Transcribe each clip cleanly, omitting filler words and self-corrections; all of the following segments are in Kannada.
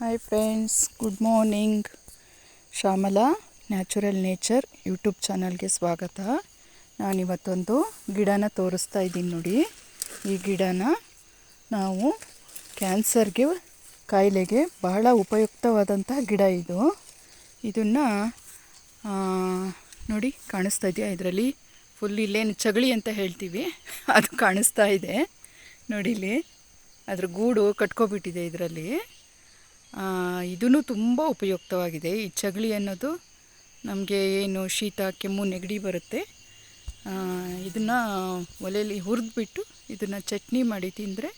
Hi friends, good morning. Shyamala natural nature YouTube ಚಾನಲ್ಗೆ ಸ್ವಾಗತ. ನಾನಿವತ್ತೊಂದು ಗಿಡನ ತೋರಿಸ್ತಾ ಇದ್ದೀನಿ ನೋಡಿ. ಈ ಗಿಡನ ನಾವು ಕ್ಯಾನ್ಸರ್ಗೆ, ಕಾಯಿಲೆಗೆ ಬಹಳ ಉಪಯುಕ್ತವಾದಂತಹ ಗಿಡ ಇದು. ಇದನ್ನು ನೋಡಿ, ಕಾಣಿಸ್ತಾ ಇದೆಯಾ? ಇದರಲ್ಲಿ ಫುಲ್ ಇಲ್ಲೇನು ಚಗಳಿ ಅಂತ ಹೇಳ್ತೀವಿ, ಅದು ಕಾಣಿಸ್ತಾ ಇದೆ ನೋಡಿ. ಇಲ್ಲಿ ಅದ್ರ ಗೂಡು ಕಟ್ಕೊಬಿಟ್ಟಿದೆ ಇದರಲ್ಲಿ. ಇದೂ ತುಂಬ ಉಪಯುಕ್ತವಾಗಿದೆ. ಈ ಚಗಳಿ ಅನ್ನೋದು ನಮಗೆ ಏನು ಶೀತ, ಕೆಮ್ಮು, ನೆಗಡಿ ಬರುತ್ತೆ, ಇದನ್ನು ಒಲೆಯಲ್ಲಿ ಹುರಿದ್ಬಿಟ್ಟು ಇದನ್ನು ಚಟ್ನಿ ಮಾಡಿ ತಿಂದರೆ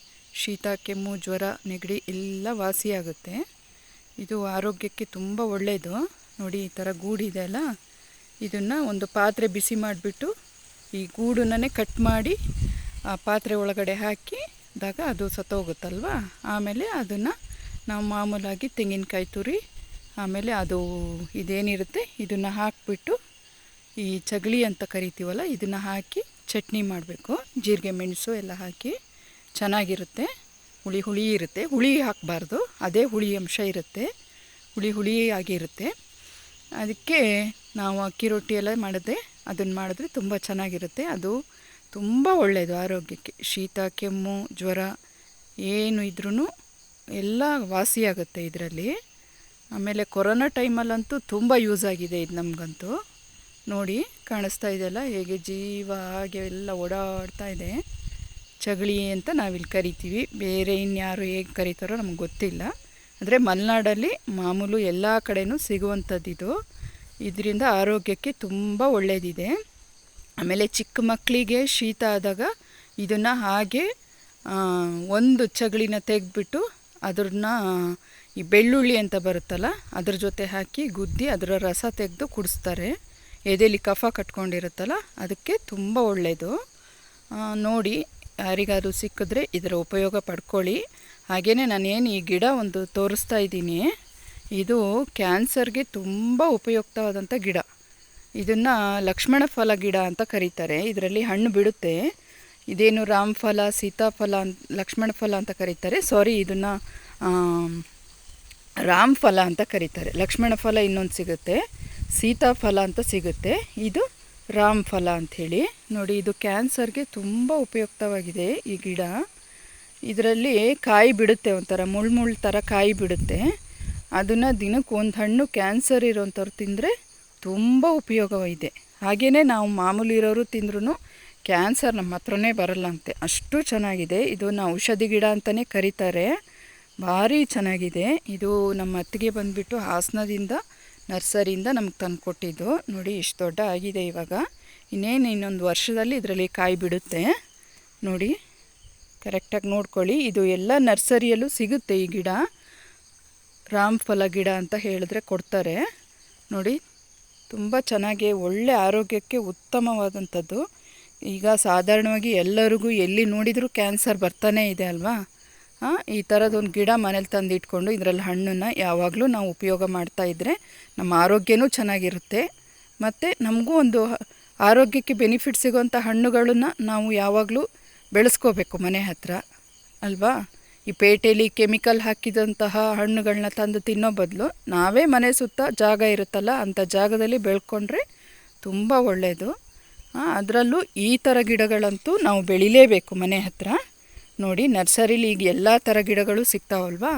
ಶೀತ, ಕೆಮ್ಮು, ಜ್ವರ, ನೆಗಡಿ ಎಲ್ಲ ವಾಸಿಯಾಗುತ್ತೆ. ಇದು ಆರೋಗ್ಯಕ್ಕೆ ತುಂಬ ಒಳ್ಳೆಯದು. ನೋಡಿ, ಈ ಥರ ಗೂಡಿದೆ ಅಲ್ಲ, ಇದನ್ನು ಒಂದು ಪಾತ್ರೆ ಬಿಸಿ ಮಾಡಿಬಿಟ್ಟು ಈ ಗೂಡನ್ನೇ ಕಟ್ ಮಾಡಿ ಆ ಪಾತ್ರೆ ಒಳಗಡೆ ಹಾಕಿದಾಗ ಅದು ಸತ್ತೋಗುತ್ತಲ್ವ. ಆಮೇಲೆ ಅದನ್ನು ನಾವು ಮಾಮೂಲಾಗಿ ತೆಂಗಿನಕಾಯಿ ತುರಿ, ಆಮೇಲೆ ಅದು ಇದೇನಿರುತ್ತೆ ಇದನ್ನು ಹಾಕಿಬಿಟ್ಟು ಈ ಚಗಳಿ ಅಂತ ಕರಿತೀವಲ್ಲ, ಇದನ್ನು ಹಾಕಿ ಚಟ್ನಿ ಮಾಡಬೇಕು. ಜೀರಿಗೆ, ಮೆಣಸು ಎಲ್ಲ ಹಾಕಿ ಚೆನ್ನಾಗಿರುತ್ತೆ. ಹುಳಿ ಹುಳಿ ಇರುತ್ತೆ. ಹುಳಿ ಹಾಕಬಾರ್ದು, ಅದೇ ಹುಳಿ ಅಂಶ ಇರುತ್ತೆ, ಹುಳಿ ಹುಳಿ ಆಗಿರುತ್ತೆ. ಅದಕ್ಕೆ ನಾವು ಅಕ್ಕಿ ರೊಟ್ಟಿ ಎಲ್ಲ ಮಾಡಿದ್ರೆ ಅದನ್ನು ಮಾಡಿದ್ರೆ ತುಂಬ ಚೆನ್ನಾಗಿರುತ್ತೆ. ಅದು ತುಂಬ ಒಳ್ಳೆಯದು ಆರೋಗ್ಯಕ್ಕೆ. ಶೀತ, ಕೆಮ್ಮು, ಜ್ವರ ಏನು ಇದ್ರೂ ಎಲ್ಲ ವಾಸಿಯಾಗುತ್ತೆ ಇದರಲ್ಲಿ. ಆಮೇಲೆ ಕೊರೋನಾ ಟೈಮಲ್ಲಂತೂ ತುಂಬ ಯೂಸ್ ಆಗಿದೆ ಇದು ನಮಗಂತೂ. ನೋಡಿ, ಕಾಣಿಸ್ತಾ ಇದೆಯಲ್ಲ ಹೇಗೆ ಜೀವ ಹಾಗೆ ಎಲ್ಲ ಓಡಾಡ್ತಾ ಇದೆ. ಚಗಳಿ ಅಂತ ನಾವಿಲ್ಲಿ ಕರಿತೀವಿ, ಬೇರೆ ಇನ್ಯಾರು ಹೇಗೆ ಕರೀತಾರೋ ನಮ್ಗೆ ಗೊತ್ತಿಲ್ಲ. ಅಂದರೆ ಮಲೆನಾಡಲ್ಲಿ ಮಾಮೂಲು ಎಲ್ಲ ಕಡೆಯೂ ಸಿಗುವಂಥದ್ದಿದು. ಇದರಿಂದ ಆರೋಗ್ಯಕ್ಕೆ ತುಂಬ ಒಳ್ಳೆಯದಿದೆ. ಆಮೇಲೆ ಚಿಕ್ಕ ಮಕ್ಕಳಿಗೆ ಶೀತ ಆದಾಗ ಇದನ್ನು ಹಾಗೆ ಒಂದು ಚಗಳಿನ ತೆಗೆದ್ಬಿಟ್ಟು ಅದನ್ನ ಈ ಬೆಳ್ಳುಳ್ಳಿ ಅಂತ ಬರುತ್ತಲ್ಲ ಅದ್ರ ಜೊತೆ ಹಾಕಿ ಗುದ್ದಿ ಅದರ ರಸ ತೆಗೆದು ಕುಡಿಸ್ತಾರೆ. ಎದೆಯಲ್ಲಿ ಕಫ ಕಟ್ಕೊಂಡಿರುತ್ತಲ್ಲ ಅದಕ್ಕೆ ತುಂಬ ಒಳ್ಳೆಯದು. ನೋಡಿ, ಯಾರಿಗಾದರೂ ಸಿಕ್ಕಿದ್ರೆ ಇದರ ಉಪಯೋಗ ಪಡ್ಕೊಳ್ಳಿ. ಹಾಗೆಯೇ ನಾನೇನು ಈ ಗಿಡ ಒಂದು ತೋರಿಸ್ತಾ ಇದ್ದೀನಿ, ಇದು ಕ್ಯಾನ್ಸರ್ಗೆ ತುಂಬ ಉಪಯುಕ್ತವಾದಂಥ ಗಿಡ. ಇದನ್ನು ಲಕ್ಷ್ಮಣ ಫಲ ಗಿಡ ಅಂತ ಕರೀತಾರೆ. ಇದರಲ್ಲಿ ಹಣ್ಣು ಬಿಡುತ್ತೆ. ಇದೇನು ರಾಮಫಲ, ಸೀತಾಫಲ, ಲಕ್ಷ್ಮಣ ಫಲ ಅಂತ ಕರೀತಾರೆ. ಸಾರಿ, ಇದನ್ನು ರಾಮಫಲ ಅಂತ ಕರೀತಾರೆ. ಲಕ್ಷ್ಮಣ ಫಲ ಇನ್ನೊಂದು ಸಿಗುತ್ತೆ, ಸೀತಾಫಲ ಅಂತ ಸಿಗುತ್ತೆ, ಇದು ರಾಮಫಲ ಅಂಥೇಳಿ. ನೋಡಿ, ಇದು ಕ್ಯಾನ್ಸರ್ಗೆ ತುಂಬ ಉಪಯುಕ್ತವಾಗಿದೆ ಈ ಗಿಡ. ಇದರಲ್ಲಿ ಕಾಯಿ ಬಿಡುತ್ತೆ, ಒಂಥರ ಮುಳ್ಳು ಥರ ಕಾಯಿ ಬಿಡುತ್ತೆ. ಅದನ್ನು ದಿನಕ್ಕೆ ಒಂದು ಹಣ್ಣು ಕ್ಯಾನ್ಸರ್ ಇರೋಂಥವ್ರು ತಿಂದರೆ ತುಂಬ ಉಪಯೋಗವಿದೆ. ಹಾಗೆಯೇ ನಾವು ಮಾಮೂಲಿ ಇರೋರು ತಿಂದ್ರೂ ಕ್ಯಾನ್ಸರ್ ನಮ್ಮ ಹತ್ರನೇ ಬರಲ್ಲಂತೆ, ಅಷ್ಟು ಚೆನ್ನಾಗಿದೆ. ಇದನ್ನು ಔಷಧಿ ಗಿಡ ಅಂತಲೇ ಕರೀತಾರೆ. ಭಾರಿ ಚೆನ್ನಾಗಿದೆ. ಇದು ನಮ್ಮ ಅತ್ತಿಗೆ ಬಂದುಬಿಟ್ಟು ಹಾಸನದಿಂದ ನರ್ಸರಿಯಿಂದ ನಮಗೆ ತಂದು ಕೊಟ್ಟಿದ್ದು. ನೋಡಿ, ಇಷ್ಟು ದೊಡ್ಡ ಆಗಿದೆ ಇವಾಗ. ಇನ್ನೊಂದು ವರ್ಷದಲ್ಲಿ ಇದರಲ್ಲಿ ಕಾಯಿ ಬಿಡುತ್ತೆ. ನೋಡಿ, ಕರೆಕ್ಟಾಗಿ ನೋಡ್ಕೊಳ್ಳಿ. ಇದು ಎಲ್ಲ ನರ್ಸರಿಯಲ್ಲೂ ಸಿಗುತ್ತೆ ಈ ಗಿಡ. ರಾಮಫಲ ಗಿಡ ಅಂತ ಹೇಳಿದ್ರೆ ಕೊಡ್ತಾರೆ. ನೋಡಿ, ತುಂಬ ಚೆನ್ನಾಗಿ ಒಳ್ಳೆ ಆರೋಗ್ಯಕ್ಕೆ ಉತ್ತಮವಾದಂಥದ್ದು. ಈಗ ಸಾಧಾರಣವಾಗಿ ಎಲ್ಲರಿಗೂ ಎಲ್ಲಿ ನೋಡಿದರೂ ಕ್ಯಾನ್ಸರ್ ಬರ್ತಾನೇ ಇದೆ ಅಲ್ವಾ. ಈ ಥರದೊಂದು ಗಿಡ ಮನೇಲಿ ತಂದು ಇಟ್ಕೊಂಡು ಇದರಲ್ಲಿ ಹಣ್ಣನ್ನು ಯಾವಾಗಲೂ ನಾವು ಉಪಯೋಗ ಮಾಡ್ತಾಯಿದ್ರೆ ನಮ್ಮ ಆರೋಗ್ಯನೂ ಚೆನ್ನಾಗಿರುತ್ತೆ. ಮತ್ತು ನಮಗೂ ಒಂದು ಆರೋಗ್ಯಕ್ಕೆ ಬೆನಿಫಿಟ್ ಸಿಗೋಂಥ ಹಣ್ಣುಗಳನ್ನು ನಾವು ಯಾವಾಗಲೂ ಬೆಳೆಸ್ಕೋಬೇಕು ಮನೆ ಹತ್ರ ಅಲ್ವಾ. ಈ ಪೇಟೆಯಲ್ಲಿ ಕೆಮಿಕಲ್ ಹಾಕಿದಂತಹ ಹಣ್ಣುಗಳನ್ನ ತಂದು ತಿನ್ನೋ ಬದಲು ನಾವೇ ಮನೆ ಸುತ್ತ ಜಾಗ ಇರುತ್ತಲ್ಲ ಅಂಥ ಜಾಗದಲ್ಲಿ ಬೆಳ್ಕೊಂಡ್ರೆ ತುಂಬ ಒಳ್ಳೆಯದು. ಅದರಲ್ಲೂ ಈ ಥರ ಗಿಡಗಳಂತೂ ನಾವು ಬೆಳಿಲೇಬೇಕು ಮನೆ ಹತ್ರ. ನೋಡಿ, ನರ್ಸರಿಲಿ ಈಗ ಎಲ್ಲ ಥರ ಗಿಡಗಳು ಸಿಗ್ತಾವಲ್ವಾ.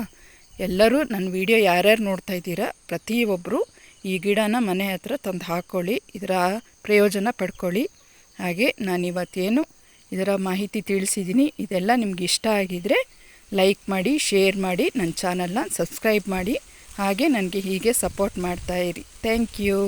ಎಲ್ಲರೂ ನನ್ನ ವಿಡಿಯೋ ಯಾರ್ಯಾರು ನೋಡ್ತಾ ಇದ್ದೀರಾ ಪ್ರತಿಯೊಬ್ಬರು ಈ ಗಿಡನ ಮನೆ ಹತ್ರ ತಂದು ಹಾಕ್ಕೊಳ್ಳಿ, ಇದರ ಪ್ರಯೋಜನ ಪಡ್ಕೊಳ್ಳಿ. ಹಾಗೆ ನಾನಿವತ್ತೇನು ಇದರ ಮಾಹಿತಿ ತಿಳಿಸಿದ್ದೀನಿ, ಇದೆಲ್ಲ ನಿಮ್ಗೆ ಇಷ್ಟ ಆಗಿದ್ದರೆ ಲೈಕ್ ಮಾಡಿ, ಶೇರ್ ಮಾಡಿ, ನನ್ನ ಚಾನಲ್ನ ಸಬ್ಸ್ಕ್ರೈಬ್ ಮಾಡಿ. ಹಾಗೆ ನನಗೆ ಹೀಗೆ ಸಪೋರ್ಟ್ ಮಾಡ್ತಾಯಿರಿ. Thank you.